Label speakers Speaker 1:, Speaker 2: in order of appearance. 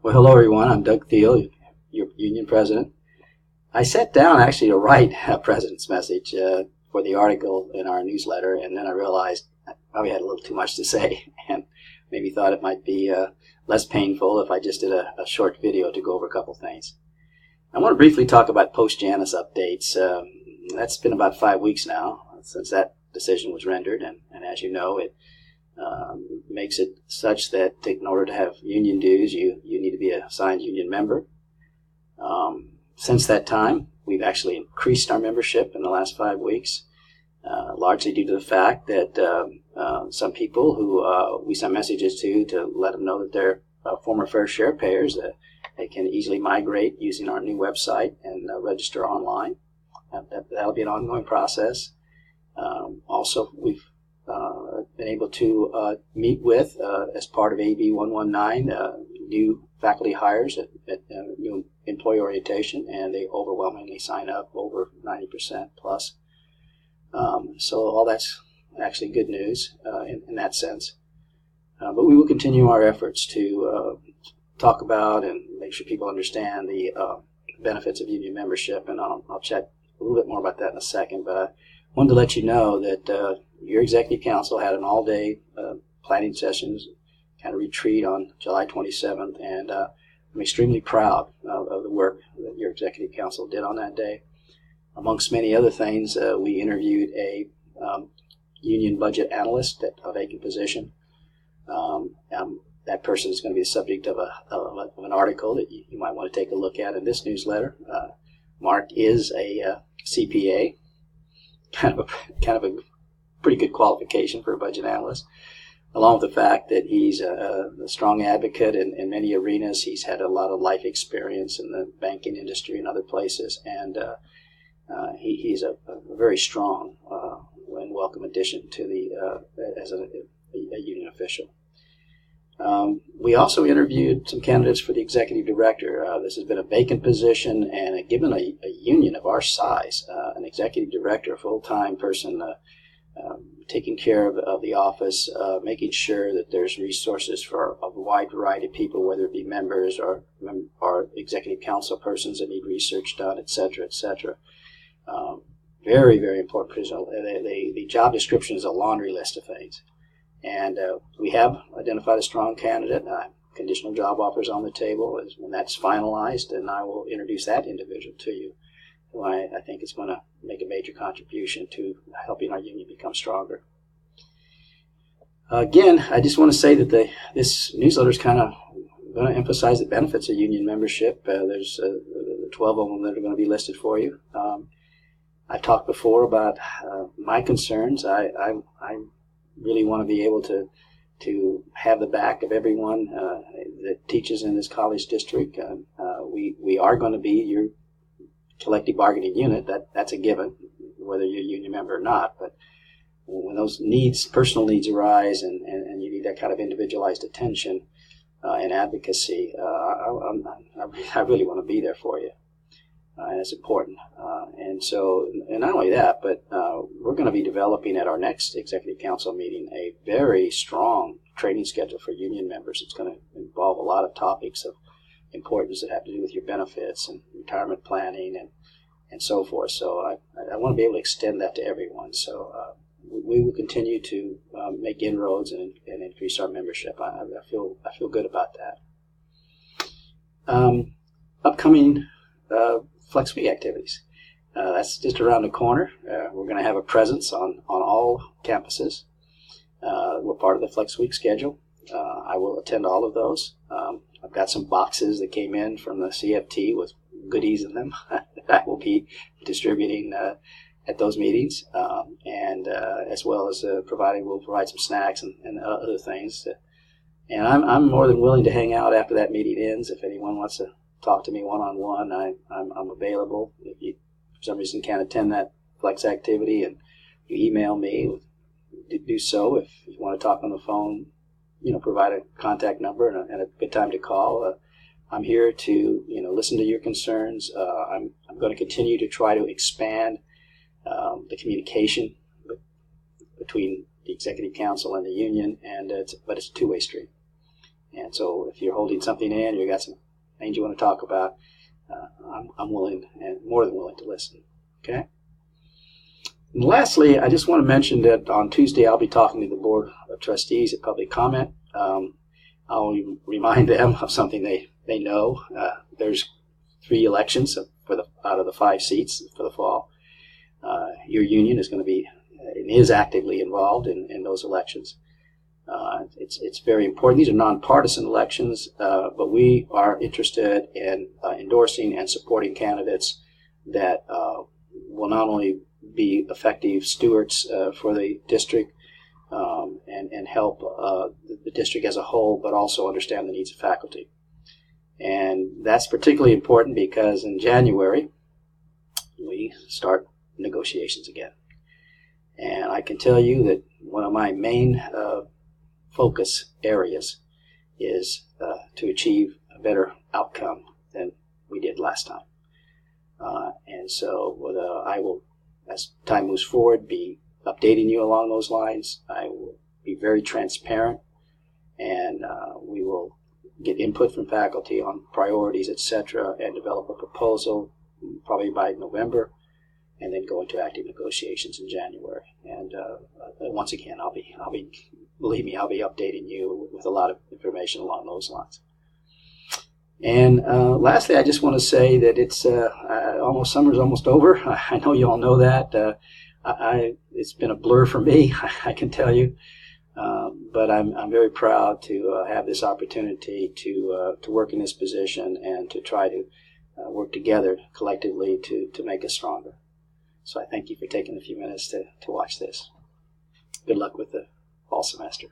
Speaker 1: Well, hello everyone. I'm Doug Thiel, your union president. I sat down actually to write a president's message for the article in our newsletter, and then I realized I probably had a little too much to say, and maybe thought it might be less painful if I just did a short video to go over a couple things. I want to briefly talk about post-Janus updates. That's been about 5 weeks now since that decision was rendered, and as you know, it makes it such that in order to have union dues, you need to be a signed union member. Since that time, we've actually increased our membership in the last 5 weeks, largely due to the fact that some people who we send messages to let them know that they're former fair share payers, they can easily migrate using our new website and register online. That'll be an ongoing process. Also, we've been able to meet with, as part of AB 119, new faculty hires at new employee orientation, and they overwhelmingly sign up, over 90% plus. So all that's actually good news in that sense. But we will continue our efforts to talk about and make sure people understand the benefits of union membership, and I'll chat a little bit more about that in a second. But I wanted to let you know that your executive council had an all-day planning sessions kind of retreat on July 27th, and I'm extremely proud of the work that your executive council did on that day. Amongst many other things, we interviewed a union budget analyst at a vacant position. That person is going to be the subject of an article that you might want to take a look at in this newsletter. Mark is a CPA, kind of a pretty good qualification for a budget analyst, along with the fact that he's a strong advocate in many arenas. He's had a lot of life experience in the banking industry and other places, and he's a very strong and welcome addition to as a union official. We also interviewed some candidates for the executive director. This has been a vacant position, and given a union of our size, an executive director, a full-time person taking care of the office, making sure that there's resources for a wide variety of people, whether it be members or executive council persons that need research done, et cetera, et cetera. Very, very important position. The job description is a laundry list of things. And we have identified a strong candidate. Conditional job offers on the table. When that's finalized, then I will introduce that individual to you, who I think is going to make a major contribution to helping our union become stronger. Again, I just want to say that this newsletter is kind of going to emphasize the benefits of union membership. There's 12 of them that are going to be listed for you. I've talked before about my concerns. I really want to be able to have the back of everyone that teaches in this college district. We are going to be your collective bargaining unit. That's a given, whether you're a union member or not. But when those needs, personal needs arise, and you need that kind of individualized attention and advocacy, I really want to be there for you. And it's important. And not only that, but we're going to be developing at our next executive council meeting a very strong training schedule for union members. It's going to involve a lot of topics of importance that have to do with your benefits and retirement planning and so forth. So I want to be able to extend that to everyone. So we will continue to make inroads and increase our membership. I feel good about that. Upcoming Flex Week activities. That's just around the corner. We're going to have a presence on all campuses. We're part of the Flex Week schedule. I will attend all of those. I've got some boxes that came in from the CFT with goodies in them that I will be distributing at those meetings, and as well as we'll provide some snacks and other things. And I'm more than willing to hang out after that meeting ends. If anyone wants to talk to me one-on-one, I'm available. If you for some reason can't attend that Flex activity and you email me, do so. If you want to talk on the phone, provide a contact number and a good time to call. I'm here to listen to your concerns. I'm going to continue to try to expand the communication between the executive council and the union, but it's a two-way street. And so if you're holding something in, you got some things you want to talk about, I'm willing and more than willing to listen. Okay? And lastly, I just want to mention that on Tuesday I'll be talking to the Board of Trustees at public comment. I'll remind them of something they know. There's 3 elections out of the 5 seats for the fall. Your union is going to be and is actively involved in those elections. It's very important. These are nonpartisan elections, but we are interested in endorsing and supporting candidates that will not only be effective stewards for the district and help the district as a whole, but also understand the needs of faculty. And that's particularly important because in January, we start negotiations again. And I can tell you that one of my main focus areas is to achieve a better outcome than we did last time. And so I will, as time moves forward, be updating you along those lines. I will be very transparent, and we will get input from faculty on priorities, etc., and develop a proposal probably by November, and then go into active negotiations in January. And once again, believe me, I'll be updating you with a lot of information along those lines. And lastly, I just want to say that it's summer's almost over. I know you all know that. It's been a blur for me, I can tell you. But I'm very proud to have this opportunity to work in this position and to try to work together collectively to make us stronger. So I thank you for taking a few minutes to watch this. Good luck with the fall semester.